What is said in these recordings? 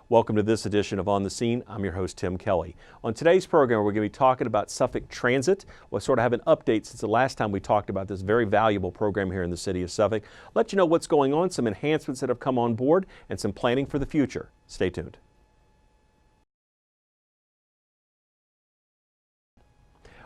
Welcome to this edition of On the Scene. I'm your host, Tim Kelly. On today's program, we're going to be talking about Suffolk Transit. We'll sort of have an update since the last time we talked about this very valuable program here in the city of Suffolk. Let you know what's going on, some enhancements that have come on board, and some planning for the future. Stay tuned.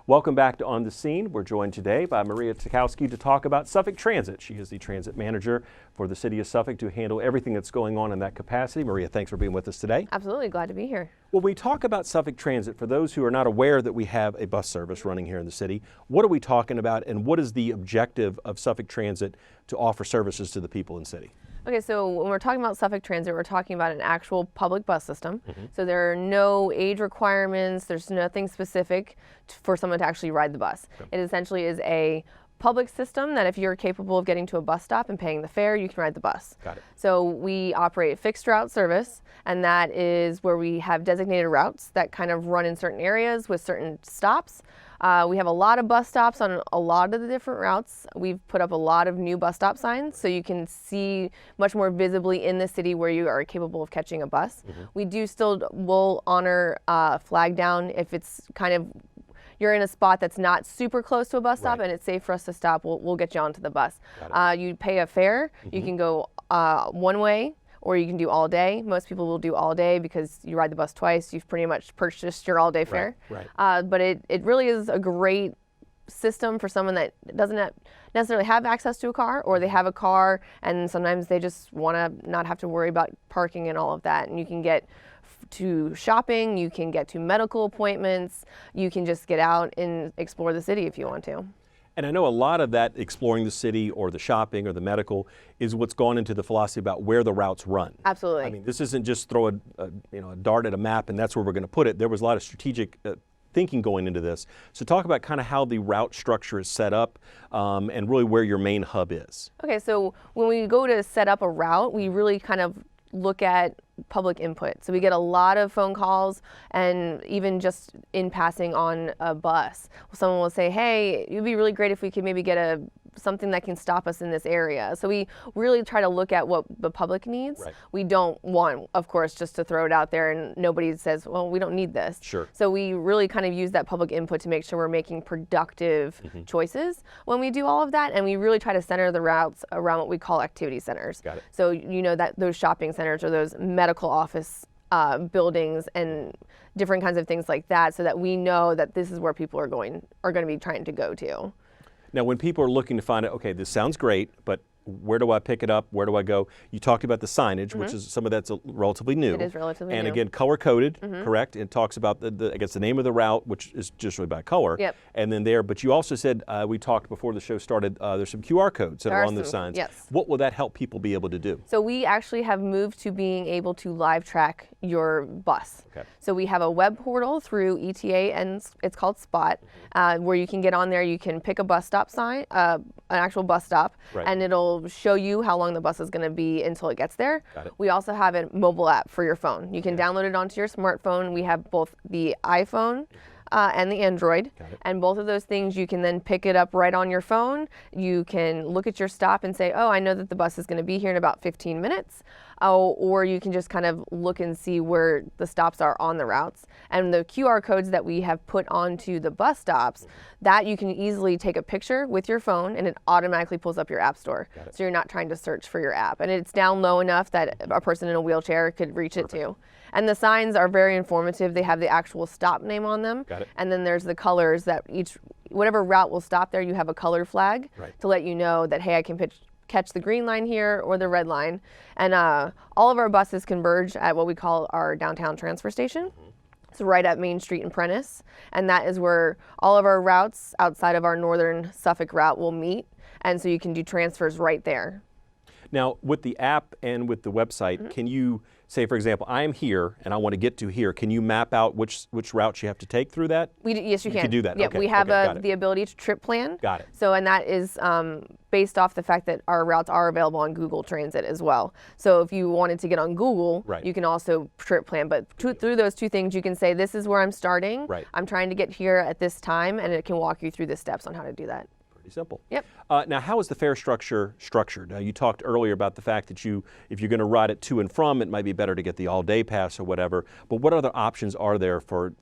Welcome back to On the Scene. We're joined today by Maria Tukowski to talk about Suffolk Transit. She is the transit manager for the city of Suffolk to handle everything that's going on in that capacity. Maria, thanks for being with us today. Absolutely, glad to be here. Well, we talk about Suffolk Transit. For those who are not aware that we have a bus service running here in the city, what are we talking about and what is the objective of Suffolk Transit to offer services to the people in the city? Okay, so when we're talking about Suffolk Transit, we're talking about an actual public bus system. So there are no age requirements, there's nothing specific for someone to actually ride the bus. It essentially is a public system that if you're capable of getting to a bus stop and paying the fare, you can ride the bus. Got it. So we operate fixed route service, and that is where we have designated routes that kind of run in certain areas with certain stops. We have a lot of bus stops on a lot of the different routes. We've put up a lot of new bus stop signs so you can see much more visibly in the city where you are capable of catching a bus. We do will honor flag down if it's kind of you're in a spot that's not super close to a bus stop and it's safe for us to stop. We'll get you onto the bus. You pay a fare. You can go one way, or you can do all day. Most people will do all day because you ride the bus twice. You've pretty much purchased your all day fare. But it really is a great system for someone that doesn't necessarily have access to a car, or they have a car and sometimes they just want to not have to worry about parking and all of that. And you can get to shopping, you can get to medical appointments, you can just get out and explore the city if you want to. And I know a lot of that exploring the city or the shopping or the medical is what's gone into the philosophy about where the routes run. Absolutely. I mean, this isn't just throw a dart at a map and that's where we're going to put it. There was a lot of strategic thinking going into this. So talk about kind of how the route structure is set up and really where your main hub is. Okay, so when we go to set up a route, we really kind of look at public input. So we get a lot of phone calls, and even just in passing on a bus, someone will say, hey, it would be really great if we could maybe get something that can stop us in this area. So we really try to look at what the public needs. We don't want, of course, just to throw it out there and nobody says, well, we don't need this. So we really kind of use that public input to make sure we're making productive choices when we do all of that. And we really try to center the routes around what we call activity centers. So you know that those shopping centers or those medical office buildings and different kinds of things like that, so that we know that this is where people are going to be trying to go to. Now, when people are looking to find out, okay, this sounds great, but where do I pick it up? Where do I go? You talked about the signage, which is some of that's relatively new. It is relatively new. And again, color-coded, correct? It talks about, I guess, the name of the route, which is just really by color. And then but you also said, we talked before the show started, there's some QR codes that are on the signs. What will that help people be able to do? So we actually have moved to being able to live track your bus. So we have a web portal through ETA, and it's called Spot, where you can get on there, you can pick a bus stop sign, an actual bus stop, and it'll show you how long the bus is going to be until it gets there. We also have a mobile app for your phone. You can download it onto your smartphone. We have both the iPhone and the Android, and both of those things you can then pick it up right on your phone. You can look at your stop and say, oh, I know that the bus is going to be here in about 15 minutes. Or you can just kind of look and see where the stops are on the routes. And the QR codes that we have put onto the bus stops, that you can easily take a picture with your phone and it automatically pulls up your app store. So you're not trying to search for your app. And it's down low enough that a person in a wheelchair could reach it too. And the signs are very informative. They have the actual stop name on them. And then there's the colors that whatever route will stop there, you have a color flag to let you know that, hey, I can catch the green line here or the red line. And all of our buses converge at what we call our downtown transfer station. It's right at Main Street and Prentice. And that is where all of our routes outside of our northern Suffolk route will meet. And so you can do transfers right there. Now, with the app and with the website, can you say, for example, I am here and I want to get to here. Can you map out which routes you have to take through that? Yes, you can. You can do that. Yeah, we have the ability to trip plan. Got it. So, and that is based off the fact that our routes are available on Google Transit as well. So if you wanted to get on Google, you can also trip plan. But through those two things, you can say, this is where I'm starting. I'm trying to get here at this time, and it can walk you through the steps on how to do that. Pretty simple. Yep. Now, how is the fare structure structured? Now, you talked earlier about the fact that if you're going to ride it to and from, it might be better to get the all-day pass or whatever. But what other options are there for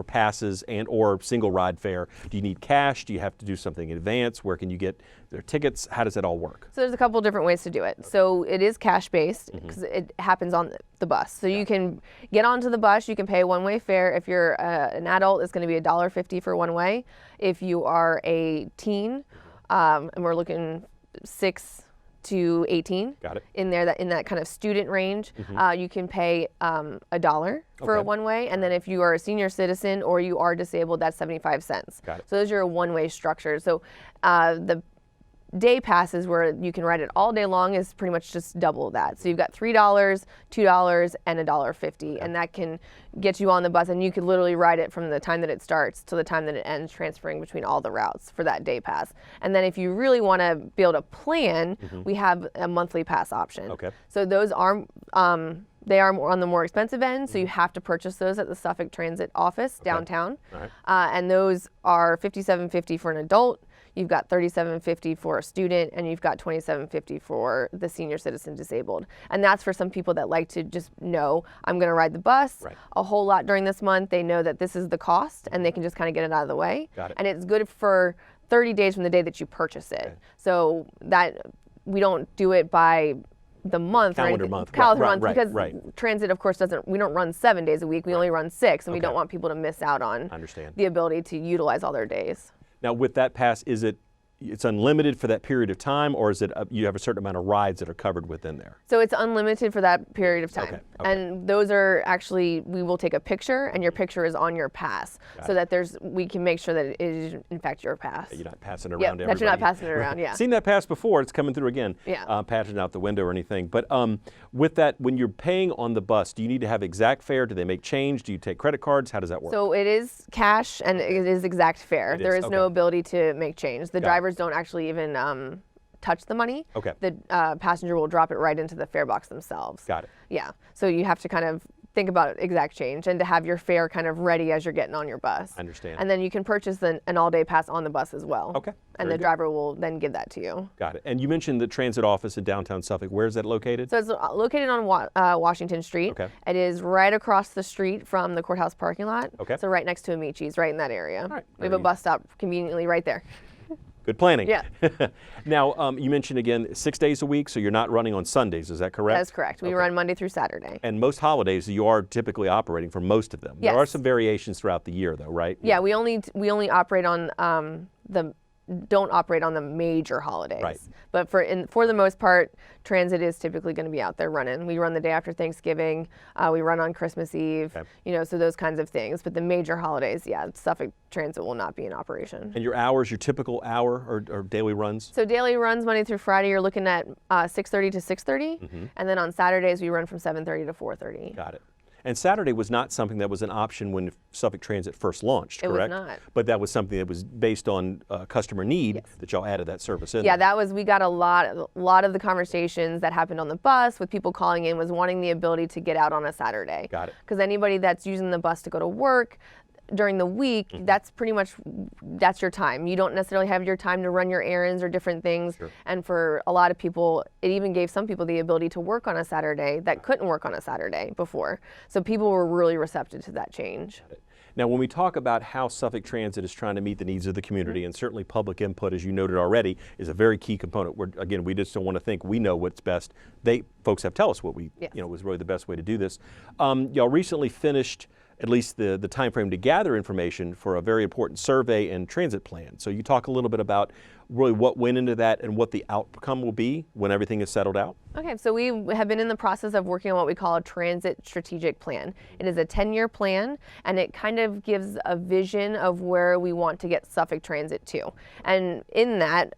passes and or single ride fare? Do you need cash? Do you have to do something in advance? Where can you get their tickets? How does that all work? So there's a couple different ways to do it. So it is cash based because it happens on the bus. So you can get onto the bus, you can pay a one-way fare. If you're an adult, it's going to be $1.50 for one way. If you are a teen, and we're looking 6 to 18 Got it. in that kind of student range, you can pay $1 for a one-way, and then if you are a senior citizen or you are disabled, that's 75 cents. Got it. So those are your one-way structures. So the day passes where you can ride it all day long is pretty much just double that. So you've got $3, $2, and $1.50, and that can get you on the bus, and you could literally ride it from the time that it starts to the time that it ends, transferring between all the routes for that day pass. And then if you really want to be able to plan, we have a monthly pass option. Okay. So those are they are on the more expensive end, so you have to purchase those at the Suffolk Transit office downtown. All right. And those are $57.50 for an adult. You've got $37.50 for a student, and you've got $27.50 for the senior citizen disabled. And that's for some people that like to just know, I'm going to ride the bus a whole lot during this month. They know that this is the cost, and they can just kind of get it out of the way. Got it. And it's good for 30 days from the day that you purchase it. Okay. So that we don't do it by the month calendar or month. Calendar Right, month, because transit, of course, we don't run 7 days a week. We only run 6, and we don't want people to miss out on the ability to utilize all their days. Now, with that pass, it's unlimited for that period of time, or is it you have a certain amount of rides that are covered within there? So it's unlimited for that period of time. Okay. And those are actually, we will take a picture, and your picture is on your pass, so that we can make sure that it is in fact your pass. That you're not passing it around to that everybody. you're not passing it around, yeah. Seen that pass before, it's coming through again. Yeah. Passing out the window or anything. But with that, when you're paying on the bus, do you need to have exact fare? Do they make change? Do you take credit cards? How does that work? So it is cash, and it is exact fare. There is no ability to make change. The drivers don't actually even touch the money. Okay. The passenger will drop it right into the fare box themselves. Got it. Yeah. So you have to kind of think about exact change and to have your fare kind of ready as you're getting on your bus. I understand. And then you can purchase an all-day pass on the bus as well. Okay. And the driver will then give that to you. Got it. And you mentioned the transit office in downtown Suffolk. Where is that located? So it's located on Washington Street. Okay. It is right across the street from the courthouse parking lot. Okay. So right next to Amici's, right in that area. All right. We have a bus stop conveniently right there. Good planning. Yeah. Now, you mentioned again 6 days a week, so you're not running on Sundays, is that correct? That's correct. We run Monday through Saturday. And most holidays, you are typically operating for most of them. Yes. There are some variations throughout the year, though, right? Yeah, we only operate on don't operate on the major holidays. Right. But for the most part, transit is typically going to be out there running. We run the day after Thanksgiving. We run on Christmas Eve. Okay. So those kinds of things. But the major holidays, Suffolk Transit will not be in operation. And your hours, your typical hour or daily runs? So daily runs Monday through Friday, you're looking at 6:30 to 6:30, and then on Saturdays we run from 7:30 to 4:30. Got it. And Saturday was not something that was an option when Suffolk Transit first launched, correct? It was not. But that was something that was based on customer need that y'all added that service in. Yeah, we got a lot of the conversations that happened on the bus with people calling in was wanting the ability to get out on a Saturday. Got it. Because anybody that's using the bus to go to work during the week, that's your time. You don't necessarily have your time to run your errands or different things. Sure. And for a lot of people, it even gave some people the ability to work on a Saturday that couldn't work on a Saturday before. So people were really receptive to that change. Now, when we talk about how Suffolk Transit is trying to meet the needs of the community, and certainly public input, as you noted already, is a very key component. Again, we just don't want to think we know what's best. Folks have to tell us what was really the best way to do this. Y'all recently finished at least the time frame to gather information for a very important survey and transit plan. So you talk a little bit about really what went into that and what the outcome will be when everything is settled out. Okay, so we have been in the process of working on what we call a transit strategic plan. It is a 10-year plan, and it kind of gives a vision of where we want to get Suffolk Transit to. And in that,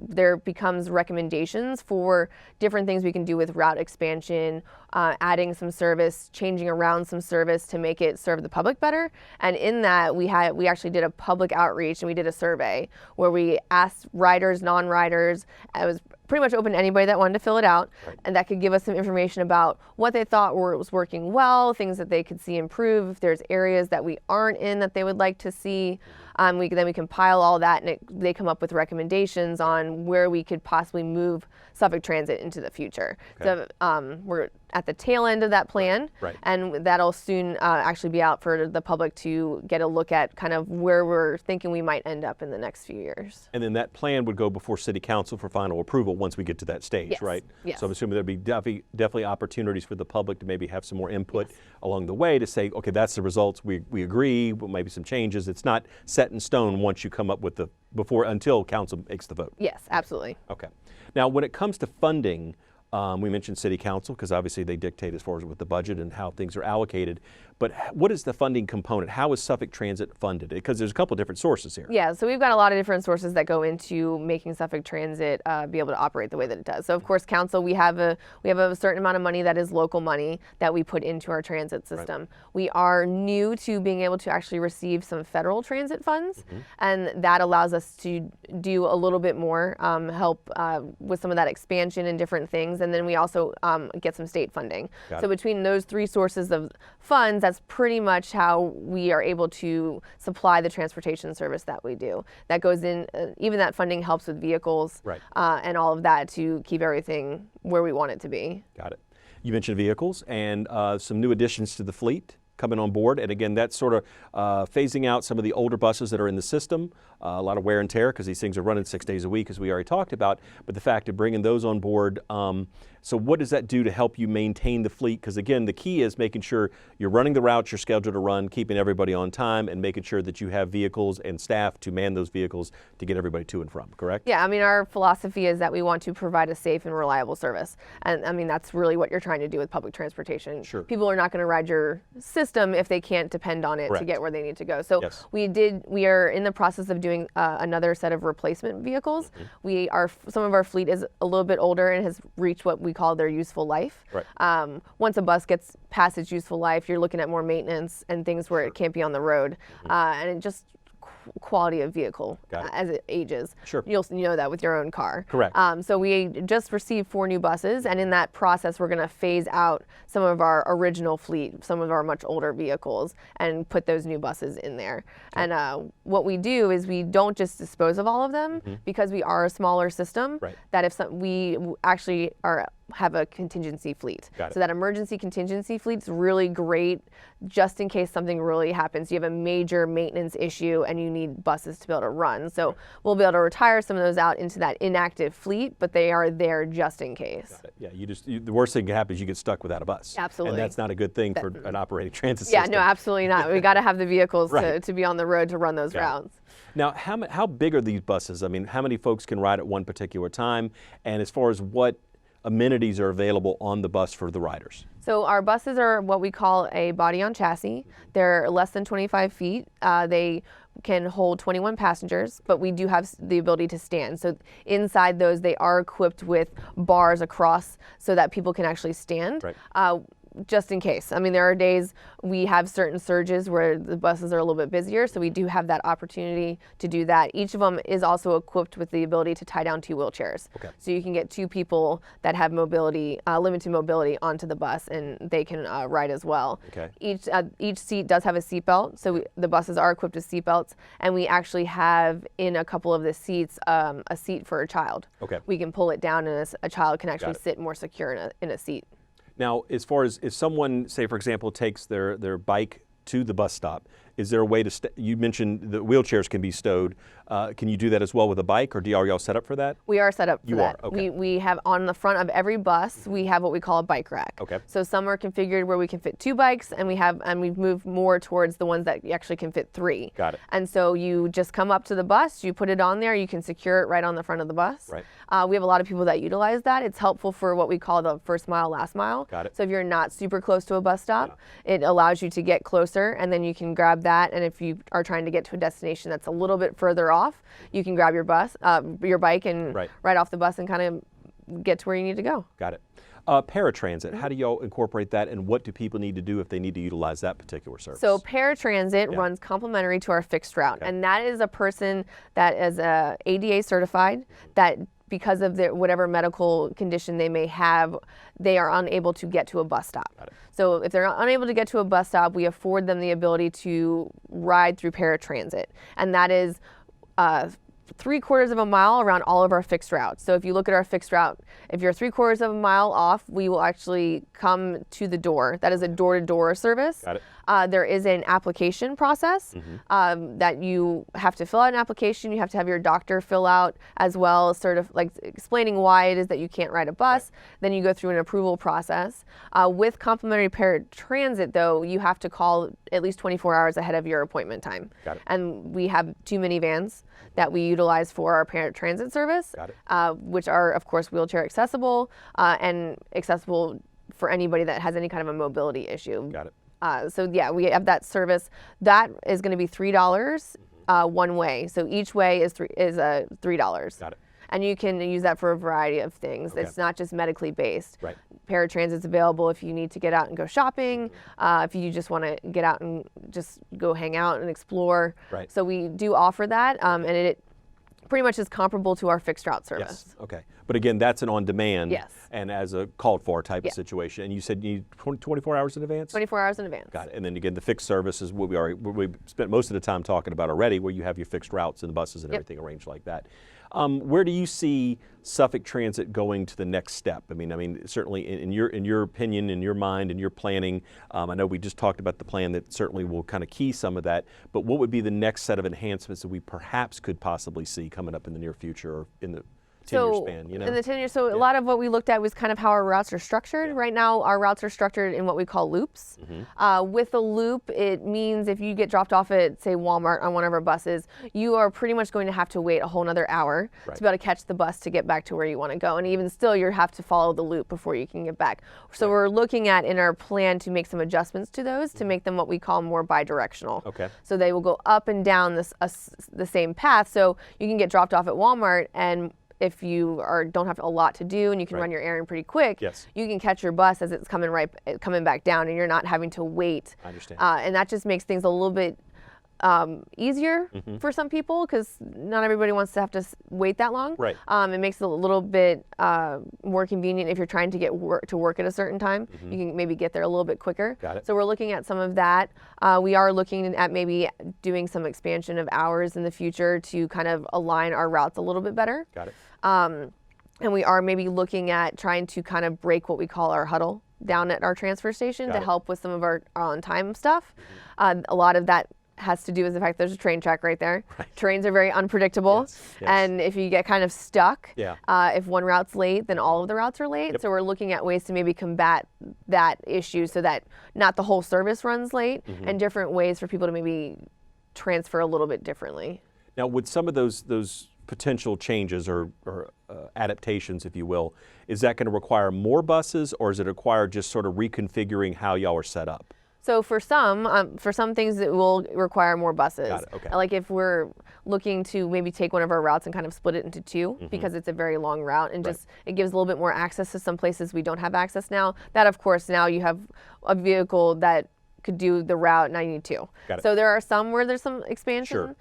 there becomes recommendations for different things we can do with route expansion, adding some service, changing around some service to make it serve the public better. And in that, we actually did a public outreach, and we did a survey where we asked riders, non-riders. It was pretty much open to anybody that wanted to fill it out, and that could give us some information about what they thought was working well, things that they could see improve, if there's areas that we aren't in that they would like to see. then we compile all that, and they come up with recommendations on where we could possibly move Suffolk Transit into the future. Okay. So we're at the tail end of that plan, Right. and that'll soon actually be out for the public to get a look at kind of where we're thinking we might end up in the next few years. And then that plan would go before City Council for final approval once we get to that stage, Yes. right? Yes. So I'm assuming there'd be definitely opportunities for the public to maybe have some more input along the way to say, okay, that's the results, we agree, but maybe some changes. It's not set in stone once you come up with until council makes the vote. Yes, absolutely. Okay. Now, when it comes to funding, we mentioned City Council because obviously they dictate as far as with the budget and how things are allocated. But what is the funding component? How is Suffolk Transit funded? Because there's a couple different sources here. Yeah, so we've got a lot of different sources that go into making Suffolk Transit be able to operate the way that it does. So of course, council, we have a certain amount of money that is local money that we put into our transit system. Right. We are new to being able to actually receive some federal transit funds, and that allows us to do a little bit more help with some of that expansion and different things. And then we also get some state funding. So between those three sources of funds, that's pretty much how we are able to supply the transportation service that we do. That goes in, even that funding helps with vehicles, right. And all of that to keep everything where we want it to be. Got it. You mentioned vehicles and some new additions to the fleet coming on board, and again, that's sort of phasing out some of the older buses that are in the system. A lot of wear and tear because these things are running 6 days a week, as we already talked about. But the fact of bringing those on board, so what does that do to help you maintain the fleet? Because again, the key is making sure you're running the routes you're scheduled to run, keeping everybody on time, and making sure that you have vehicles and staff to man those vehicles to get everybody to and from. Correct? Yeah, I mean, our philosophy is that we want to provide a safe and reliable service, and I mean that's really what you're trying to do with public transportation. Sure. People are not going to ride your system if they can't depend on it Correct. to get where they need to go. So yes. we are in the process of doing another set of replacement vehicles. Some of our fleet is a little bit older and has reached what we call their useful life. Right. Once a bus gets past its useful life, you're looking at more maintenance and things where it can't be on the road, and it just quality of vehicle as it ages. Sure. You'll know that with your own car. Correct. So we just received 4 new buses, and in that process, we're going to phase out some of our original fleet, some of our much older vehicles, and put those new buses in there. Okay. And what we do is we don't just dispose of all of them because we are a smaller system. Right. That if we actually have a contingency fleet. So that emergency contingency fleet's really great just in case something really happens. You have a major maintenance issue and you need buses to be able to run. So we'll be able to retire some of those out into that inactive fleet, but they are there just in case. Yeah, the worst thing that happens is you get stuck without a bus. Absolutely. And that's not a good thing for an operating transit system. Yeah, no, absolutely not. We got to have the vehicles to be on the road to run those routes. Now, how big are these buses? I mean, how many folks can ride at one particular time? And as far as what amenities are available on the bus for the riders? So our buses are what we call a body on chassis. They're less than 25 feet. They can hold 21 passengers, but we do have the ability to stand. So inside those, they are equipped with bars across so that people can actually stand. Right. Just in case. I mean, there are days we have certain surges where the buses are a little bit busier, so we do have that opportunity to do that. Each of them is also equipped with the ability to tie down 2 wheelchairs. Okay. So you can get 2 people that have mobility, limited mobility onto the bus, and they can ride as well. Okay. Each seat does have a seat belt, so the buses are equipped with seat belts, and we actually have in a couple of the seats a seat for a child. Okay. We can pull it down, and a child can actually sit more secure in a seat. Now, as far as if someone, say, for example, takes their bike to the bus stop, is there a way to, you mentioned the wheelchairs can be stowed. Can you do that as well with a bike, or are y'all set up for that? We are set up for that. You are, okay. We have on the front of every bus, we have what we call a bike rack. Okay. So some are configured where we can fit 2 bikes, and we've moved more towards the ones that actually can fit 3. Got it. And so you just come up to the bus, you put it on there, you can secure it right on the front of the bus. Right. We have a lot of people that utilize that. It's helpful for what we call the first mile, last mile. Got it. So if you're not super close to a bus stop, it allows you to get closer, and then you can grab that. And if you are trying to get to a destination that's a little bit further off, you can grab your bike and ride off the bus and kind of get to where you need to go. Got it. Paratransit, how do y'all incorporate that, and what do people need to do if they need to utilize that particular service? So Paratransit runs complementary to our fixed route, and that is a person that is ADA certified that because of whatever medical condition they may have, they are unable to get to a bus stop. So if they're unable to get to a bus stop, we afford them the ability to ride through paratransit. And that is 3/4 of a mile around all of our fixed routes. So if you look at our fixed route, if you're 3/4 of a mile off, we will actually come to the door. That is a door-to-door service. Got it. There is an application process that you have to fill out an application. You have to have your doctor fill out as well, sort of like explaining why it is that you can't ride a bus. Then you go through an approval process. With complimentary paratransit, though, you have to call at least 24 hours ahead of your appointment time. Got it. And we have 2 minivans that we utilize for our paratransit service, which are, of course, wheelchair accessible and accessible for anybody that has any kind of a mobility issue. Got it. So yeah, we have that service. That is going to be $3 one way. So each way is $3. Got it. And you can use that for a variety of things. It's not just medically based. Right. Paratransit's available if you need to get out and go shopping, if you just want to get out and just go hang out and explore. Right. So we do offer that, and it pretty much is comparable to our fixed route service. Yes. Okay. But again, that's an on-demand and as a called-for type of situation. And you said you need 24 hours in advance? 24 hours in advance. Got it. And then again, the fixed service is what we spent most of the time talking about already, where you have your fixed routes and the buses and everything arranged like that. Where do you see Suffolk Transit going to the next step? I mean, certainly in your opinion, in your mind, in your planning. I know we just talked about the plan that certainly will kind of key some of that. But what would be the next set of enhancements that we perhaps could possibly see coming up in the near future or in the 10-year span? You know? In the 10 years, so a lot of what we looked at was kind of how our routes are structured. Right now, our routes are structured in what we call loops. With a loop, it means if you get dropped off at, say, Walmart on one of our buses, you are pretty much going to have to wait a whole nother hour to be able to catch the bus to get back to where you want to go. And even still, you have to follow the loop before you can get back. So we're looking at in our plan to make some adjustments to those to make them what we call more bidirectional. Okay. So they will go up and down the same path. So you can get dropped off at Walmart, and if you don't have a lot to do and you can run your errand pretty quick, you can catch your bus as it's coming back down, and you're not having to wait. I understand. And that just makes things a little bit easier for some people, because not everybody wants to have to wait that long. Right. It makes it a little bit more convenient if you're trying to get to work at a certain time. You can maybe get there a little bit quicker. Got it. So we're looking at some of that. We are looking at maybe doing some expansion of hours in the future to kind of align our routes a little bit better. Got it. And we are maybe looking at trying to kind of break what we call our huddle down at our transfer station to help with some of our on-time stuff. A lot of that has to do with the fact there's a train track right there. Trains are very unpredictable, and if you get kind of stuck, if one route's late, then all of the routes are late. So we're looking at ways to maybe combat that issue so that not the whole service runs late, and different ways for people to maybe transfer a little bit differently. Now, with some of those potential changes or adaptations, if you will, is that going to require more buses, or does it require just sort of reconfiguring how y'all are set up? So for some things it will require more buses. Got it. Okay. Like if we're looking to maybe take one of our routes and kind of split it into two, because it's a very long route, and just it gives a little bit more access to some places we don't have access now. That, of course, now you have a vehicle that could do the route, now you need two. So there are some where there's some expansion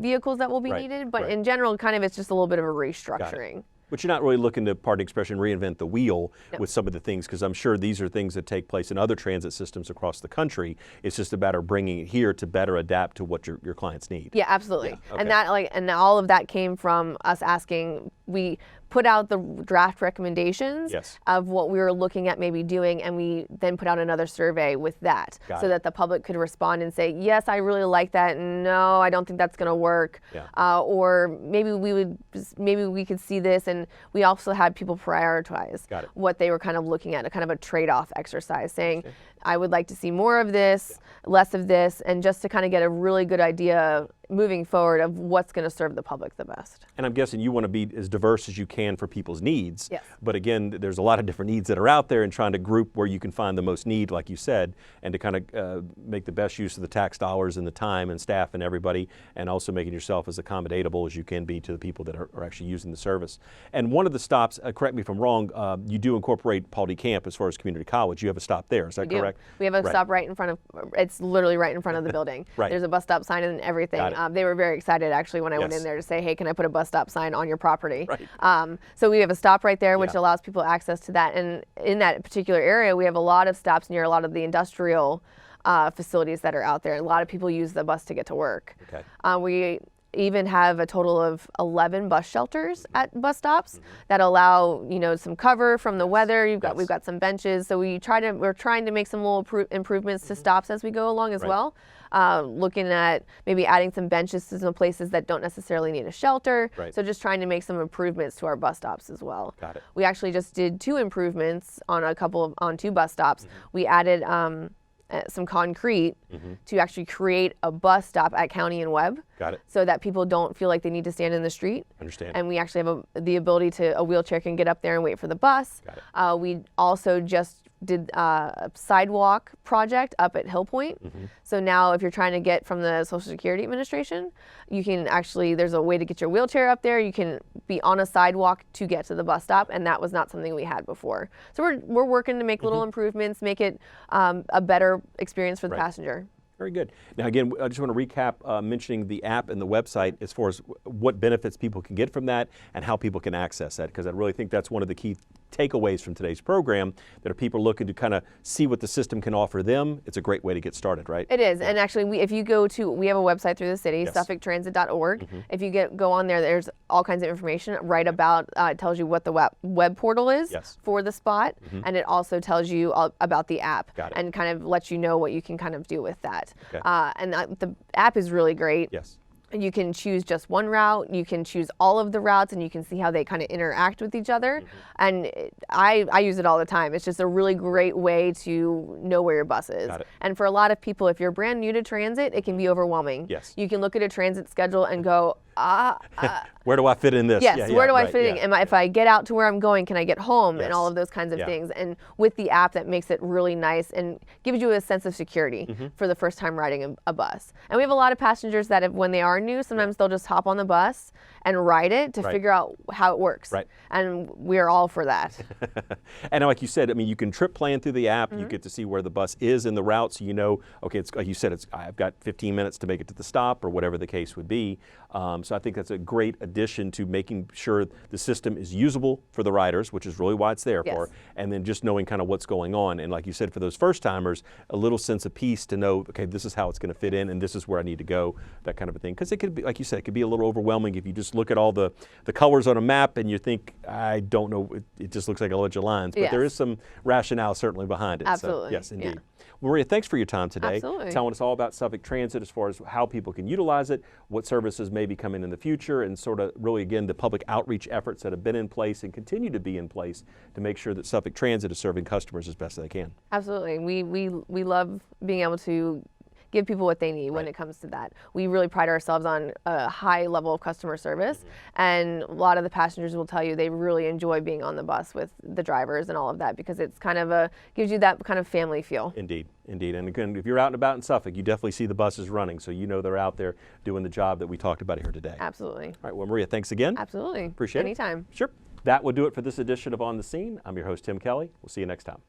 vehicles that will be needed, but in general, kind of it's just a little bit of a restructuring. But you're not really looking to, pardon the expression, reinvent the wheel with some of the things, because I'm sure these are things that take place in other transit systems across the country. It's just a matter of bringing it here to better adapt to what your clients need. Yeah, absolutely. And and all of that came from us asking. We put out the draft recommendations of what we were looking at maybe doing, and we then put out another survey with that so that the public could respond and say, yes, I really like that, no, I don't think that's going to work, or maybe we could see this. And we also had people prioritize what they were kind of looking at, a kind of a trade-off exercise, saying, I would like to see more of this, less of this, and just to kind of get a really good idea moving forward of what's going to serve the public the best. And I'm guessing you want to be as diverse as you can for people's needs. Yes. But again, there's a lot of different needs that are out there, and trying to group where you can find the most need, like you said, and to kind of make the best use of the tax dollars and the time and staff and everybody, and also making yourself as accommodatable as you can be to the people that are actually using the service. And one of the stops, correct me if I'm wrong, you do incorporate Paul D. Camp as far as community college. You have a stop there, is that correct? We have a stop right in front of, it's literally right in front of the building. There's a bus stop sign and everything. They were very excited actually when I went Yes. in there to say, hey, can I put a bus stop sign on your property? Right. So we have a stop right there, which Yeah. allows people access to that. And in that particular area, we have a lot of stops near a lot of the industrial facilities that are out there. A lot of people use the bus to get to work. Okay. We even have a total of 11 bus shelters at bus stops that allow, some cover from the weather. We've got some benches. So we're trying to make some little improvements to stops as we go along as Right. well. Looking at maybe adding some benches to some places that don't necessarily need a shelter. Right. So just trying to make some improvements to our bus stops as well. Got it. We actually just did 2 improvements on 2 bus stops. We added some concrete to actually create a bus stop at County and Webb. Got it. So that people don't feel like they need to stand in the street. Understand. And we actually have the ability to, a wheelchair can get up there and wait for the bus. Got it. We also just did a sidewalk project up at Hill Point. So now if you're trying to get from the Social Security Administration, you can actually, there's a way to get your wheelchair up there. You can be on a sidewalk to get to the bus stop, and that was not something we had before. So we're working to make little improvements, make it a better experience for the passenger. Very good. Now, again, I just want to recap mentioning the app and the website as far as what benefits people can get from that and how people can access that, because I really think that's one of the key takeaways from today's program, that if people are looking to kind of see what the system can offer them, it's a great way to get started, right? It is. And actually, if you go to, we have a website through the city, suffolktransit.org. If you go on there, there's all kinds of information right about, it tells you what the web portal is for the spot, and it also tells you about the app and kind of lets you know what you can kind of do with that. Okay. And the app is really great. Yes. You can choose just one route, you can choose all of the routes, and you can see how they kind of interact with each other. And I use it all the time. It's just a really great way to know where your bus is. And for a lot of people, if you're brand new to transit, it can be overwhelming. Yes. You can look at a transit schedule and go, where do I fit in this? Yes, where do I fit in? If I get out to where I'm going, can I get home? And all of those kinds of things. And with the app, that makes it really nice and gives you a sense of security for the first time riding a bus. And we have a lot of passengers that when they are new, sometimes they'll just hop on the bus and ride it to figure out how it works. And we're all for that. And like you said, I mean, you can trip plan through the app. You get to see where the bus is in the route, so you know, okay, it's, like you said, I've got 15 minutes to make it to the stop or whatever the case would be. So I think that's a great addition to making sure the system is usable for the riders, which is really why it's there for, and then just knowing kind of what's going on. And like you said, for those first timers, a little sense of peace to know, okay, this is how it's going to fit in and this is where I need to go, that kind of a thing. Because it could be, like you said, it could be a little overwhelming if you just look at all the colors on a map and you think, I don't know, it just looks like a bunch of lines. But there is some rationale certainly behind it. Absolutely. So, yes, indeed. Maria, thanks for your time today. Absolutely. Telling us all about Suffolk Transit as far as how people can utilize it, what services may be coming in the future, and sort of really, again, the public outreach efforts that have been in place and continue to be in place to make sure that Suffolk Transit is serving customers as best they can. Absolutely. We love being able to give people what they need when it comes to that. We really pride ourselves on a high level of customer service, and a lot of the passengers will tell you they really enjoy being on the bus with the drivers and all of that, because it's kind of gives you that kind of family feel. Indeed, indeed. And again, if you're out and about in Suffolk, you definitely see the buses running, so you know they're out there doing the job that we talked about here today. Absolutely. All right, well, Maria, thanks again. Absolutely. Appreciate it. Anytime. Sure. That will do it for this edition of On the Scene. I'm your host, Tim Kelly. We'll see you next time.